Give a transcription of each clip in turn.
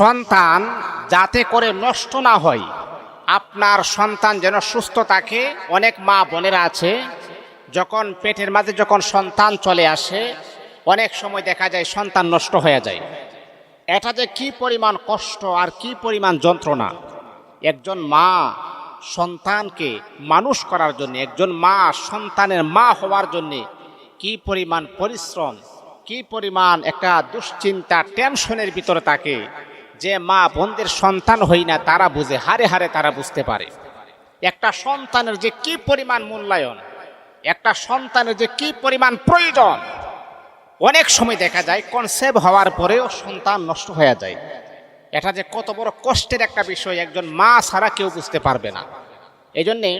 সন্তান যাতে করে নষ্ট না হয়, আপনার সন্তান যেন সুস্থ থাকে। অনেক মা বোনেরা আছে যখন পেটের মাঝে যখন সন্তান চলে আসে, অনেক সময় দেখা যায় সন্তান নষ্ট হয়ে যায়। এটা যে কি পরিমাণ কষ্ট আর কি পরিমাণ যন্ত্রণা। একজন মা সন্তানকে মানুষ করার জন্য, একজন মা সন্তানের মা হওয়ার জন্যে কি পরিমাণ পরিশ্রম, কি পরিমাণ একটা দুশ্চিন্তা টেনশনের ভিতরে থাকে, যে মা বোনদের সন্তান হই না তারা বুঝে, হারে হারে তারা বুঝতে পারে একটা সন্তানের যে কি পরিমাণ মূল্যায়ন, একটা সন্তানের যে কি পরিমাণ প্রয়োজন। অনেক সময় দেখা যায় কনসেপ্ট হওয়ার পরেও সন্তান নষ্ট হয়ে যায়। এটা যে কত বড় কষ্টের একটা বিষয়, একজন মা ছাড়া কেউ বুঝতে পারবে না। এই জন্যে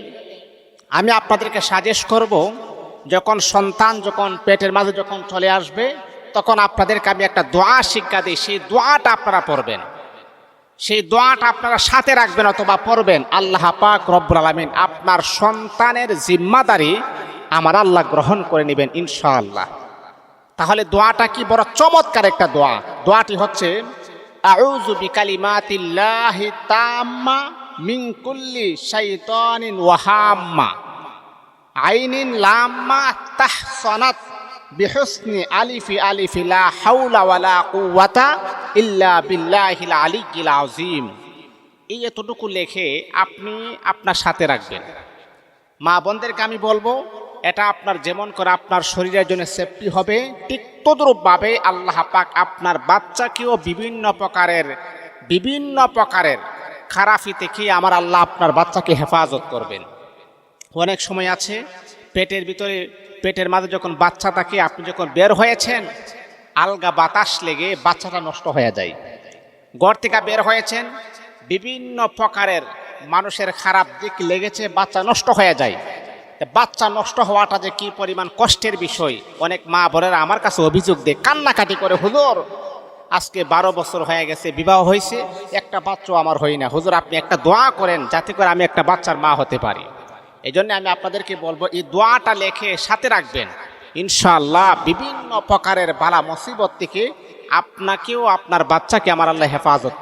আমি আপনাদেরকে সাজেস্ট করব, যখন সন্তান যখন পেটের মাঝে যখন চলে আসবে, তখন আপনাদেরকে আমি একটা দোয়া শিক্ষা দিই। সেই দোয়াটা আপনারা পড়বেন, সেই দোয়াটা আপনারা সাথে রাখবেন অথবা পড়বেন। আল্লাহ পাক রব্বুল আলামিন আপনার সন্তানের জিম্মাদারি আমার আল্লাহ গ্রহণ করে নেবেন ইনশাআল্লাহ। তাহলে দোয়াটা কি বড় চমৎকার একটা দোয়া। দোয়াটি হচ্ছে, আউযু বিকালিমাতিল্লাহি তাম্মা মিন কুল্লি শাইতানিন ওয়া হাম্মা আইনিন লাম্মা তাহসানাত বিহুসনি আলিফি আলিফি লা হাওলা ওয়ালা কুওয়াতা ইল্লা বিল্লাহিল আলিয়্যিল আযীম। এই এতটুকু লেখে আপনি আপনার সাথে রাখবেন। মা বোনদেরকে আমি বলবো, এটা আপনার যেমন করে আপনার শরীরের জন্য সেফটি হবে, ঠিক তদ্রূপভাবে আল্লাহ পাক আপনার বাচ্চাকেও বিভিন্ন প্রকারের খারাপি থেকে আমার আল্লাহ আপনার বাচ্চাকে হেফাজত করবেন। অনেক সময় আছে পেটের ভিতরে, পেটের মাঝে যখন বাচ্চা থাকে, আপনি যখন বের হয়েছেন আলগা বাতাস লেগে বাচ্চাটা নষ্ট হয়ে যায়। ঘর থেকে বের হয়েছেন, বিভিন্ন প্রকারের মানুষের খারাপ দিক লেগেছে, বাচ্চা নষ্ট হয়ে যায়। বাচ্চা নষ্ট হওয়াটা যে কি পরিমাণ কষ্টের বিষয়। অনেক মা বোনেরা আমার কাছে অভিযোগ দেয়, কান্নাকাটি করে, হুজুর আজকে 12 বছর হয়ে গেছে, বিবাহ হয়েছে, একটা বাচ্চাও আমার হয় না, হুজুর আপনি একটা দোয়া করেন যাতে করে আমি একটা বাচ্চার মা হতে পারি। এই জন্য আমি আপনাদেরকে বলবো, এই দোয়াটা লেখে সাথে রাখবেন ইনশাআল্লাহ। বিভিন্ন প্রকারের বালা মুসিবত থেকে আপনাকেও আপনার বাচ্চাকে আমার আল্লাহ হেফাজত